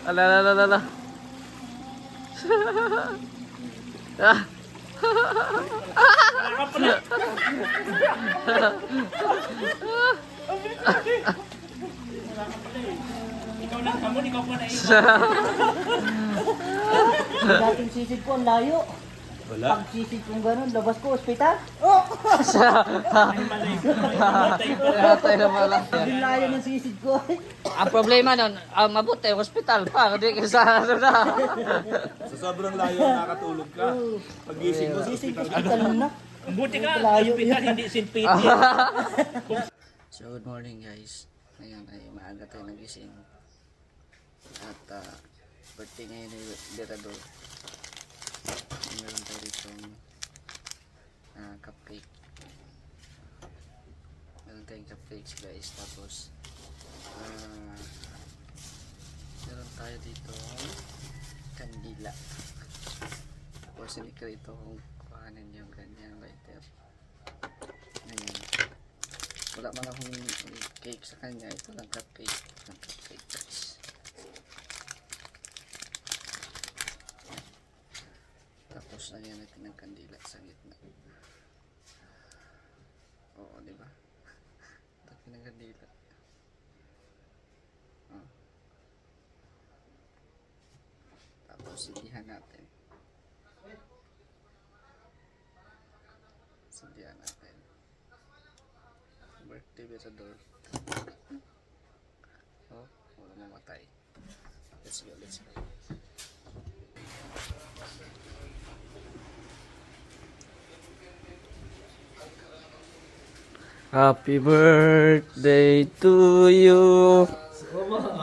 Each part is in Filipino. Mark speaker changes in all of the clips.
Speaker 1: Ala, ala, ala, ala. Ah.
Speaker 2: Ikaw lang hamon, ikaw pa na
Speaker 3: Dating sisid ko, ang layo.
Speaker 2: Wala.
Speaker 3: Pag sisid kong gano'n, labas ko, ospital.
Speaker 1: Hatay na pala.
Speaker 3: Ang layo ng sisid ko.
Speaker 1: Ang problema nun, mabuti, hospital pa. Hindi ka sa ano na.
Speaker 4: Sa sobrang layo nakatulog ka. Pag-gising mo sa
Speaker 3: Sisid
Speaker 4: ospital.
Speaker 3: ospital na.
Speaker 2: Buti ka,
Speaker 3: Layo
Speaker 2: hospital,
Speaker 3: yan.
Speaker 2: hindi St. Peter.
Speaker 1: So good morning guys. Ngayon ay maaga tayo nagising. At birthday ngayon ay Berador. Meron tayo dito cupcake. Meron tayong cupcakes guys. Tapos meron tayo dito kandila. Tapos sinikre ito kung kuhanin yung kanyang lighter. Ayan. Wala man akong cake sa kanya. Ito lang cupcake. Ang cupcake guys. Tapos lagyan natin ng kandila sa gitna. Oo, di ba? Lagyan ng kandila. Oh. Tapos sindihan natin. Sindihan natin. Birthday Berador. Oh, wala mamatay. Let's go, let's go. Happy birthday to you.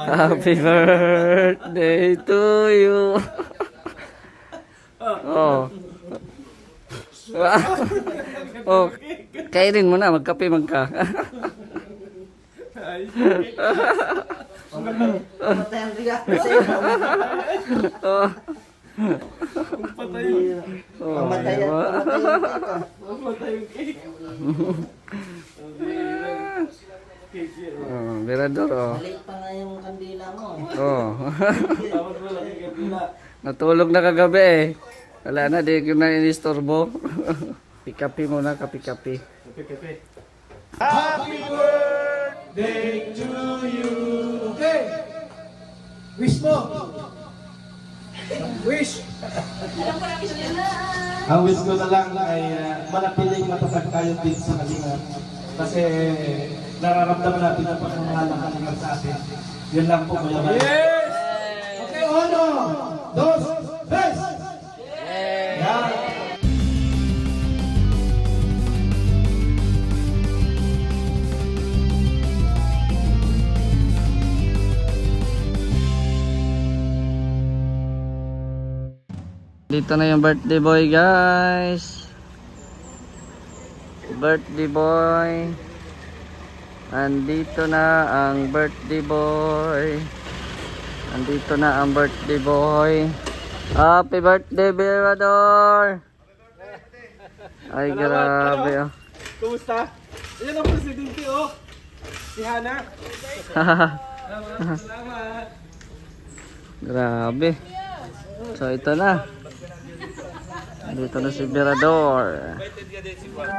Speaker 1: Happy birthday to you. Oh. Oh, kainin mo na, magkape magka.
Speaker 3: Matay ang regalo sa'yo.
Speaker 1: Oh.
Speaker 3: Pamatay ang cake.
Speaker 1: Oh, Berador oh.
Speaker 3: Maliit pa nga yung kandila mo.
Speaker 1: Oh. Natulog na kagabi eh. Wala na, di ko na inistorbo. Kapi-kapi muna, kapi-kapi.
Speaker 4: Happy birthday to you. Okay. Wish mo. Wish.
Speaker 5: Ang wish ko na lang ay manatiling matatag tayo din sa kalinga. Kasi nararamdaman natin ang pagmamahal ng kalinga sa atin. Yun lang po, Kuya Bal.
Speaker 4: Yes. Okay, uno, dos, tres. Yeah.
Speaker 1: Dito na yung birthday boy guys. Birthday boy. Andito na ang birthday boy. Andito na ang birthday boy. Happy birthday Berador. Ay grabe oh.
Speaker 4: Kumusta? Ayan ang presidente oh. Si Hana. Salamat.
Speaker 1: Grabe. So ito na. Dito na si Berador.
Speaker 4: Invited ka din si Juan.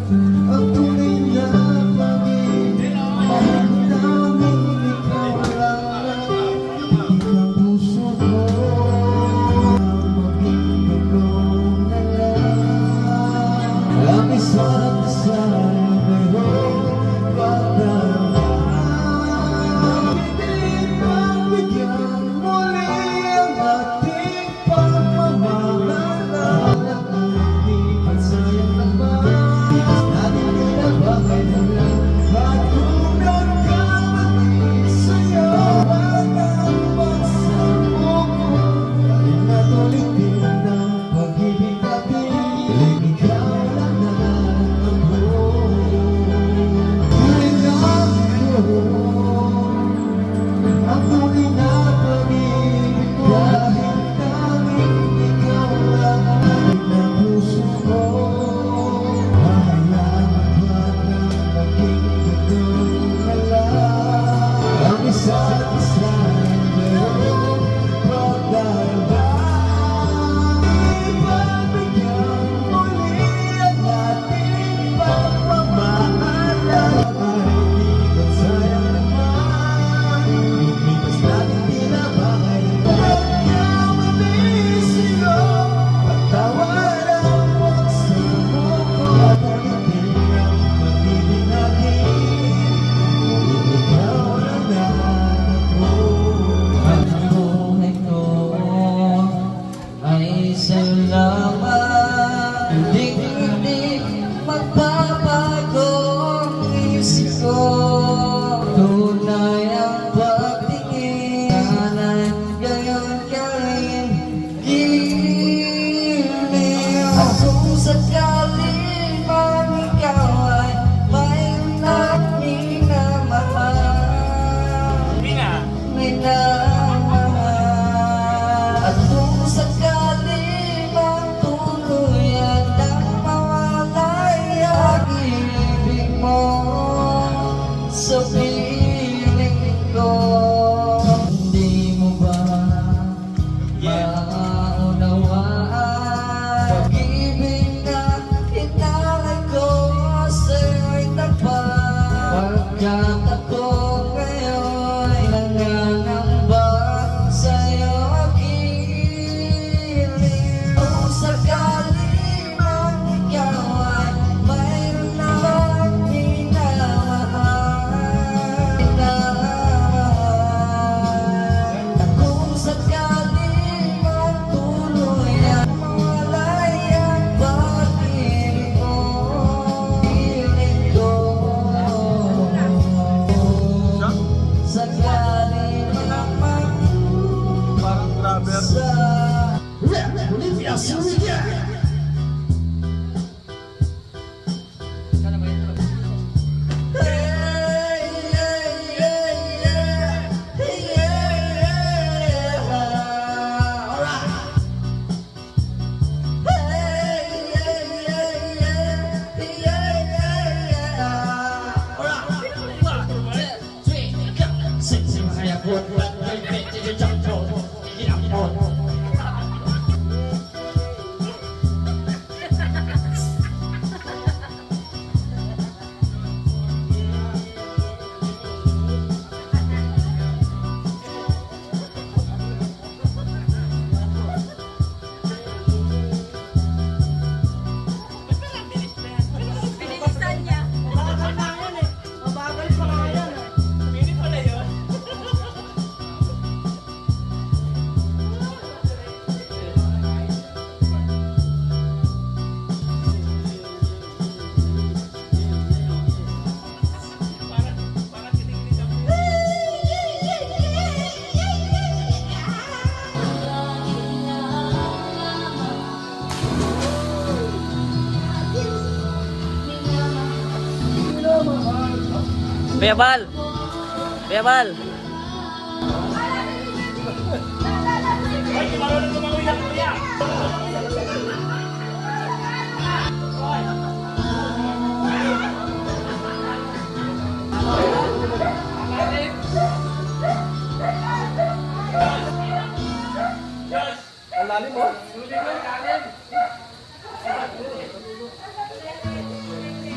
Speaker 6: Ang tunay na pag-ibig tanging ikaw lang ang puso ko. Maging gano'n na lang ang isa't isa mayroong pagdamag. Pipilit pagbigyan muli ang ating pagmamahalan. Hindi pagsayang naman natin tinabakay na lang. At kung nagkamali sa'yo ang pagsamo ko, dahil natulitin ang pag-ibig natin, ikaw lang naman ako. Tunay na ako, ang tunay na pag-ibig ko, dahil tanging ikaw lang ang puso ko. Hayaan ba na maging gano'n na lang ang isa't isa mayroong pagdamag. Ibabigyan muli ang ating pagmamahalan. Hindi magsayang naman, lumipas natin tinabakay. Nagkamali sa'yo, pagtawaran mo sa buko. Tulitin ang pag-ibig natin, ikaw lang naman ako. Ang buhay ko ay salamat. Hindi magbabago ang isip ko. Tunay ang pagtingin, sana'y gayon ka rin. Giliw at kung sakaling mang ikaw ay mayroon na minamahal. Minamahal. At kung sakaling mang tuluyan nang mawalay ang ibig mo sa piling ko, hindi mo ba maunawaan? Pag-ibig na hinalay ko sa'yo'y tapat, pagkat ako ngayon'y nangangamba sa'yo aking giliw. Kung sakaling mang ikaw ay mayroon na minamahal, at kung sakaling mang tuluyan mawalay ang pag-ibig mo, piling ko. Sakaling mang
Speaker 4: Parang grabber.
Speaker 6: Olivia Surya.
Speaker 7: Pinilisan niya.
Speaker 3: Mabagal pa nga yan.
Speaker 2: Pili pala yun. Para kinikilig ako.
Speaker 1: Kuya Bal! Kuya Bal!
Speaker 2: Ay, di marunong lumangoy lang kuya.
Speaker 4: Ang lalim mo.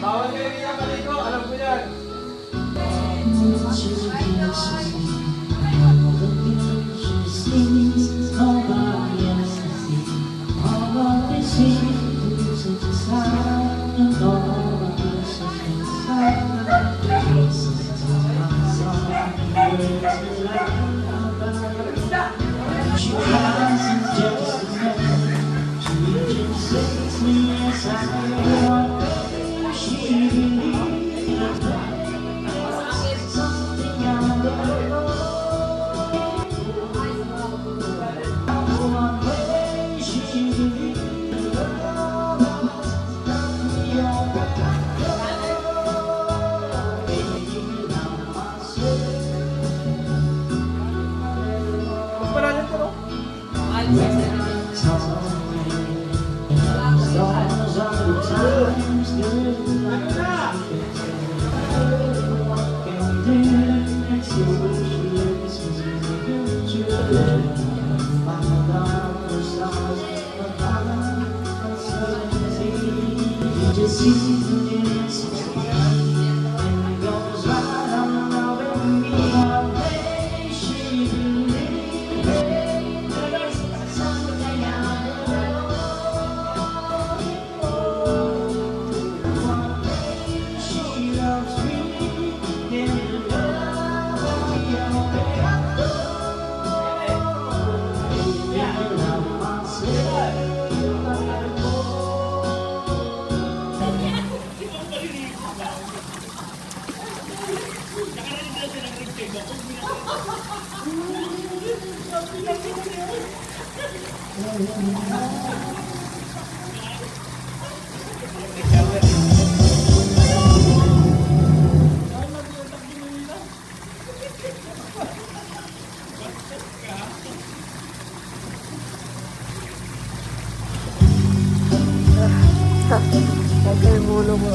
Speaker 4: Bawal kayo niya maligo, alam ko yan. Mas malalim ko, no?
Speaker 3: Kaya yung ulo mo.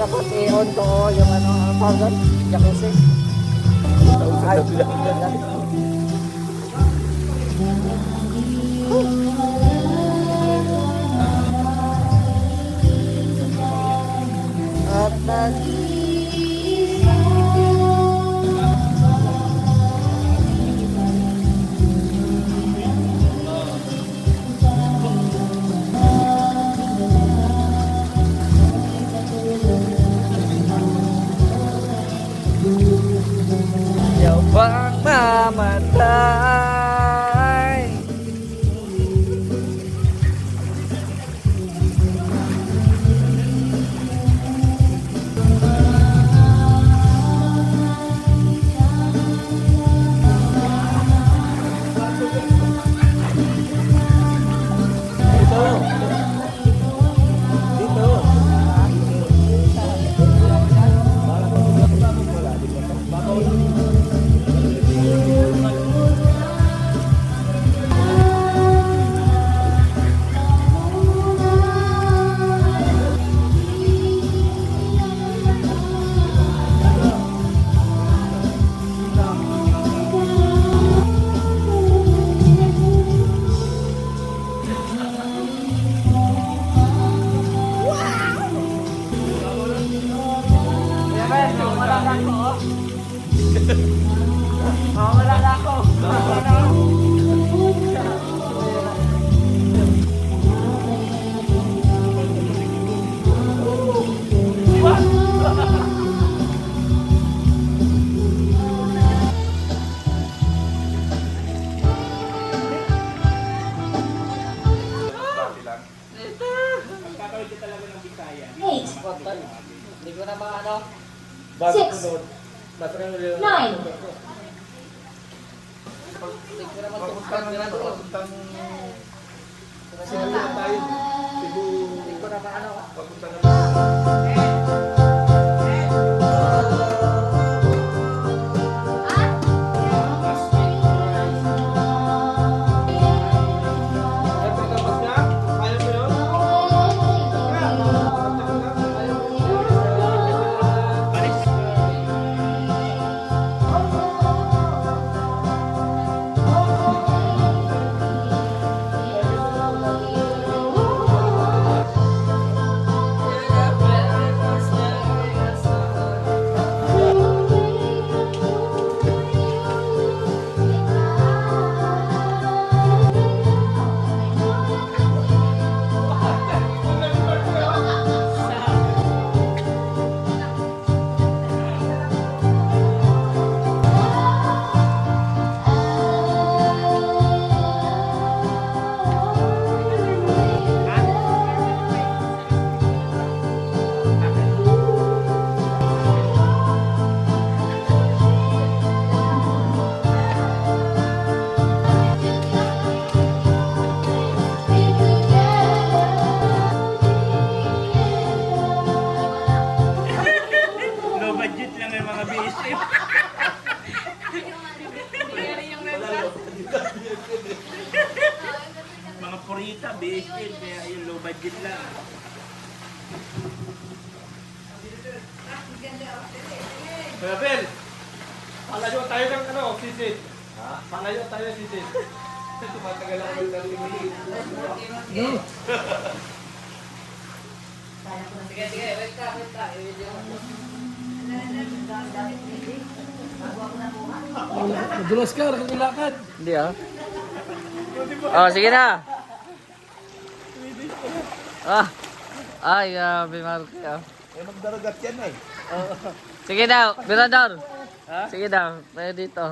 Speaker 3: Tapos i-on ko yung ano, powder, jacuzzi. Ay, at
Speaker 1: Yaw bang mamatay?
Speaker 3: hindi ko na ano.
Speaker 5: Bago
Speaker 2: Six.
Speaker 5: sunod.
Speaker 2: Nine.
Speaker 3: Hindi ko na magtungkad nila doon.
Speaker 5: Papuntang Cebu na tayo. Cebu.
Speaker 3: Hindi ko na ano.
Speaker 5: Papunta na.
Speaker 4: Tapos na? Kaya mo yun? Kuya Bel, palayo tayo ng ano, sisid. Ha? Palayo tayo ng sisid. Tumatagal ako ng 30 minutes.
Speaker 3: Sige, sige, wait ka. I-video mo.
Speaker 4: Madulas ka, nakakilakad.
Speaker 1: Hindi ah. Oh, sige na. Ay, Marky ah.
Speaker 2: Magdaragat yan eh.
Speaker 1: Sige daw, Mirador. Sige daw, tayo dito.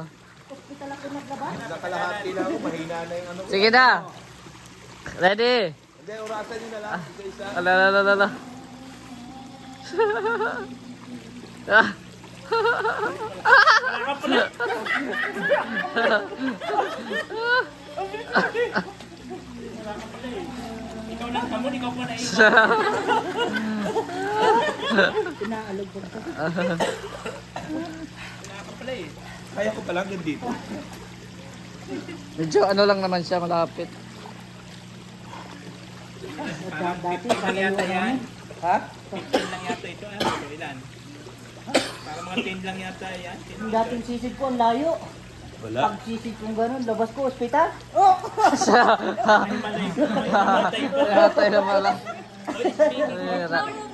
Speaker 2: Nakalahati na ako, mahina na yung ano.
Speaker 1: Sige na. Ready?
Speaker 2: Hindi, orasan nyo na lang. Isa-isa.
Speaker 1: Ala. Ah.
Speaker 4: Ikaw lang kamon, ikaw pa na
Speaker 2: Kaya ko palang dito.
Speaker 1: Medyo ano lang naman siya, malapit.
Speaker 3: Dati, palayo yan.
Speaker 2: Ha?
Speaker 4: 10 lang yata ito. Ito ilan? Para mga 10 lang yata yan.
Speaker 3: Yung dating sisid ko, ang layo.
Speaker 2: Wala.
Speaker 3: Pag sisid kong gano'n, labas ko, ospital.
Speaker 1: Tatay na pala.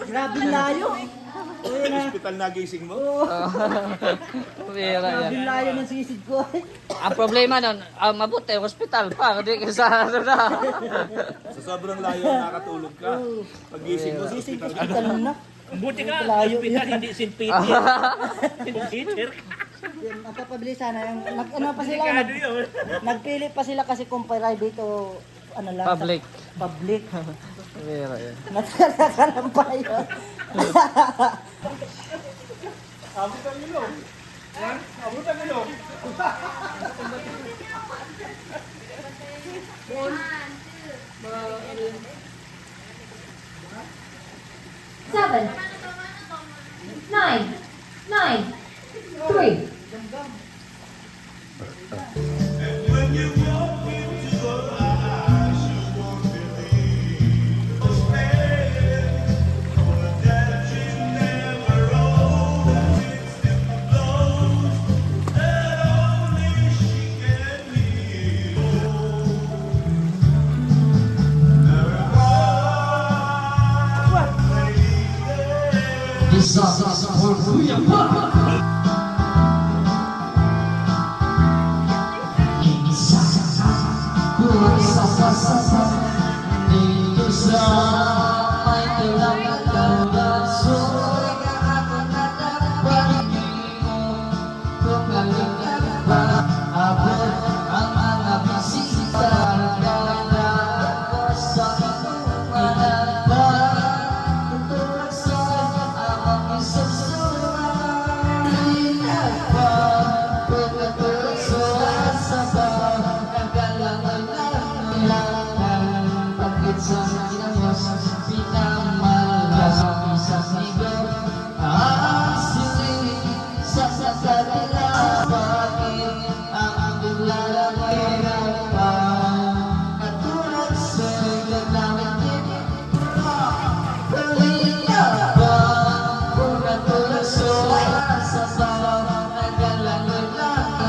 Speaker 3: Grabe layo.
Speaker 2: Hospital na gising mo?
Speaker 1: Pira
Speaker 3: Grabe
Speaker 1: yan.
Speaker 3: layo ng sisid ko.
Speaker 1: Ang problema nun, mabuti, hospital pa, hindi ka sa ano na.
Speaker 2: Sa sobrang layo nakatulog ka. Pag gising mo, sa
Speaker 3: Sisid
Speaker 2: hospital ka.
Speaker 3: ospital na.
Speaker 4: Buti ka,
Speaker 3: Layo
Speaker 4: hospital,
Speaker 3: yan.
Speaker 4: hindi St. Peter. St. Peter.
Speaker 3: Ang papabili sana, yung, ano pa sila, nagpili pa sila kasi kung private o ano lang.
Speaker 1: Public.
Speaker 3: Public.
Speaker 1: Pira yan.
Speaker 3: Natalaga ng bayo.
Speaker 4: Abot ang ilong. Abot ang ilong.
Speaker 7: Seven, nine, three.
Speaker 6: This song is for Kuya Pa. Isa-sa, kuwasa-sa-sa, dito sa may talaga-talaga. Sulit ka ako na dapat, hindi mo kumalikan pa. Abot ang mga bisita, nagdadako sa inyong ba? Tutulog sa amang isang sulat. Ingat pa, pagkatulog sa sabaw. Nagalangan lang pagkit sa kinamos. Pinamalas sa sigaw. Ang siling sa kanila. Bakit ang biglalagay pa? Katulad sa gagawin Kalina ba? Kung natulog sa sabaw. Nagalangan lang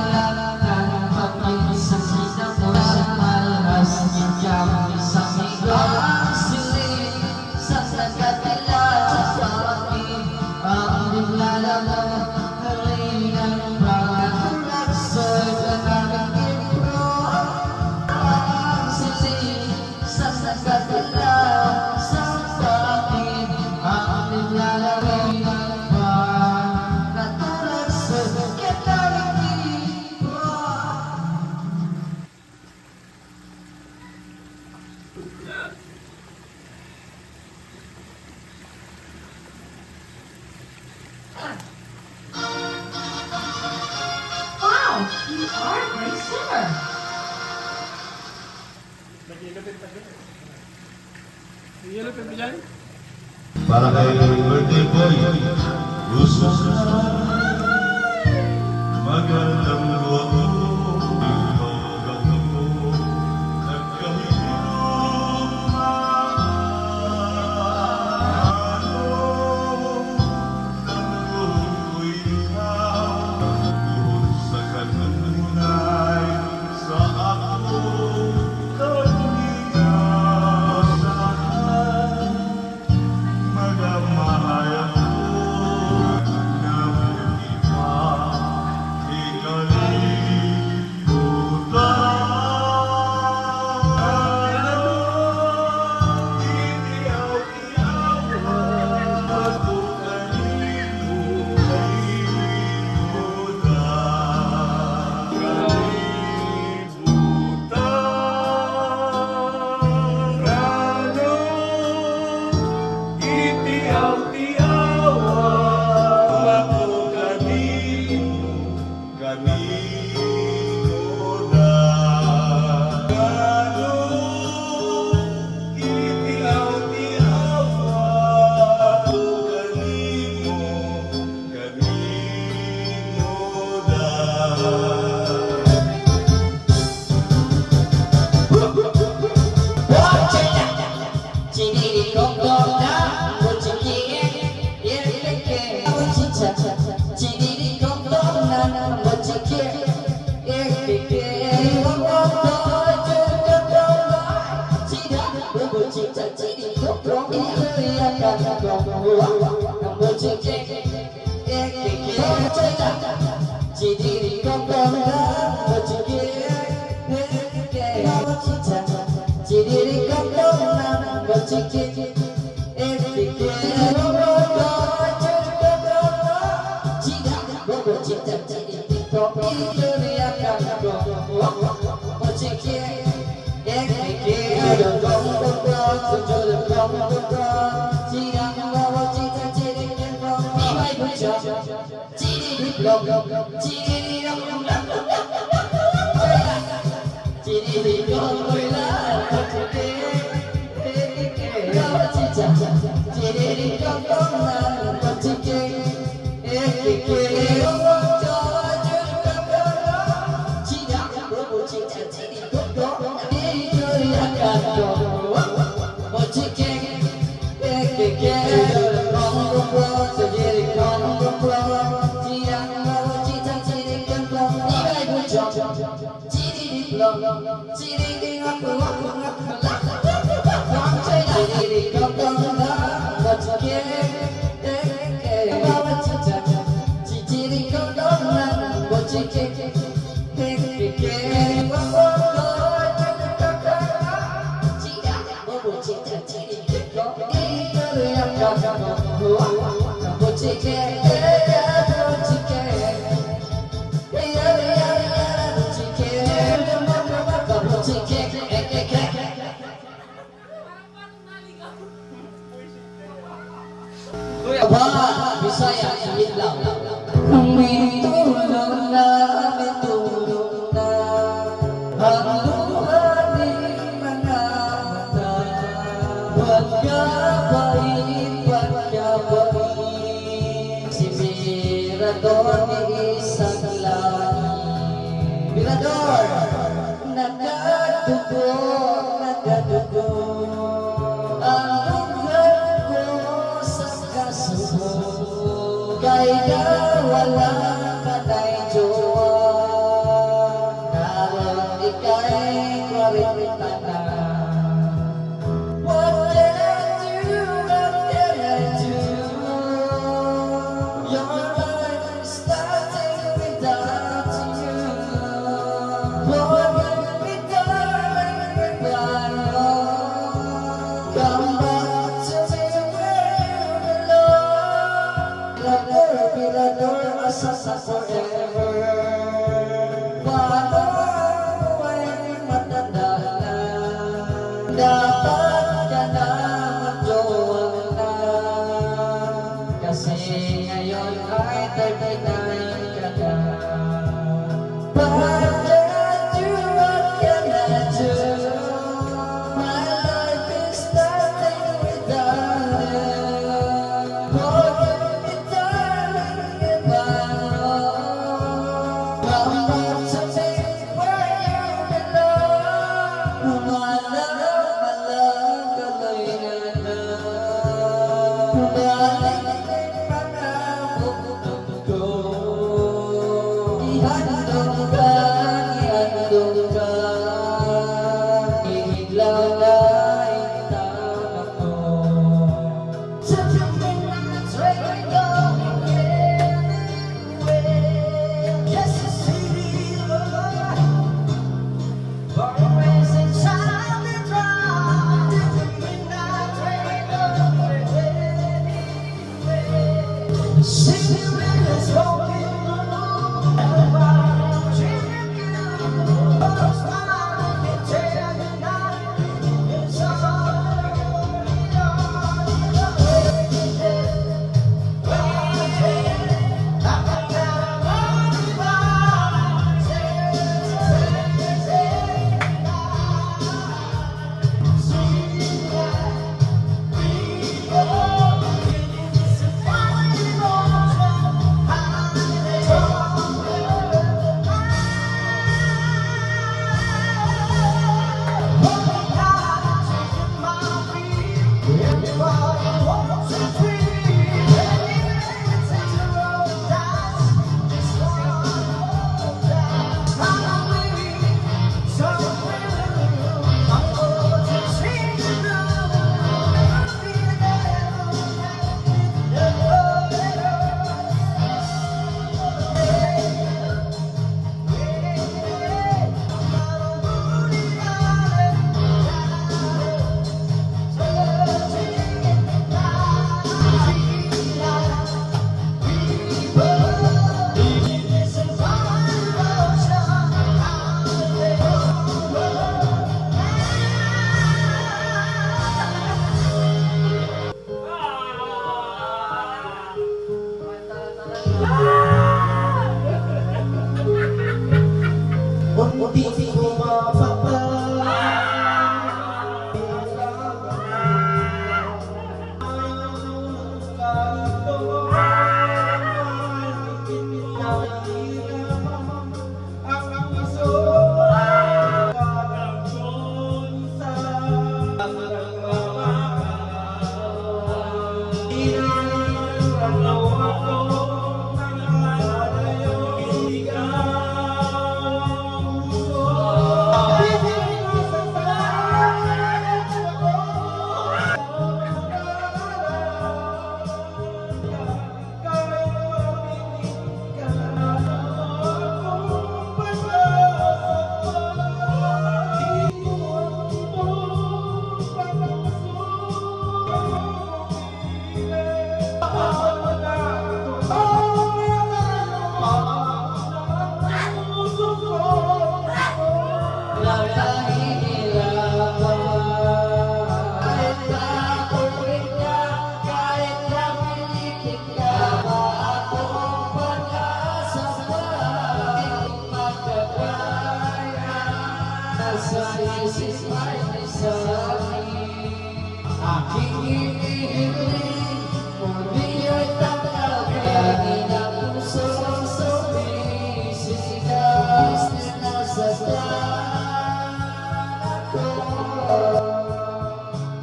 Speaker 6: pagkit sa kinamos. Malas niya sa sigaw. Ang siling sa kanila. Bakit ang biglalagay Kalina ba? Katulad sa gagawin ang siling sa kanila. Sa bakit ang biglalagay ba? Katulad sa gagawin
Speaker 7: Wow, you are a great singer.
Speaker 4: Yellow pepper dyan?
Speaker 6: Para kay birthday boy, gusto sa magandang luto. Ikaw lang ako, nagkahilong Kikiaw-tiawa ako kanino na Gano kikiaw-tiawa ako kanino na
Speaker 3: Bisaya, silid lang. Ang bitulong na, bitulong na, ang luhaning mga mata. Pagkabait, pagkabait, si Mirador ni isang langit. Mirador, nagadugo, nagadugo, ang lugar ko sa kasubo. Kaya wala ka na'y jowa, naroon ika'y kwarenta na. What can I do? What can I do? Your life is starting without you. What can be done if I know? Come back to me where you belong. Mirador, asasa forever. Paano ako ay matanda na? Dapat ka na mag-jowa na. Kasi ngayon ay 39 ka na. What can I do? What can I do? My life is nothing without you. What can be done if I know? Come back to me where you belong. My love, tuloy na. Balik mga bukod ko. Ihandog ka, ihandog ka. Ihiglaw na itama ko. Sa tingin na train go anywhere. Yes, the city of life, always inside the drive. The midnight train go anywhere. The city is walking along, everybody dreaming you. Oh, smiling and telling night, it's all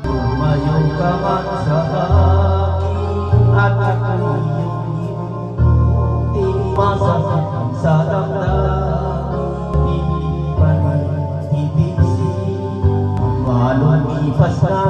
Speaker 6: Tumayo ka man sa akin at ako'y iyong di masakit sa damdamin. Di pa rin ibigsin, malong ipas na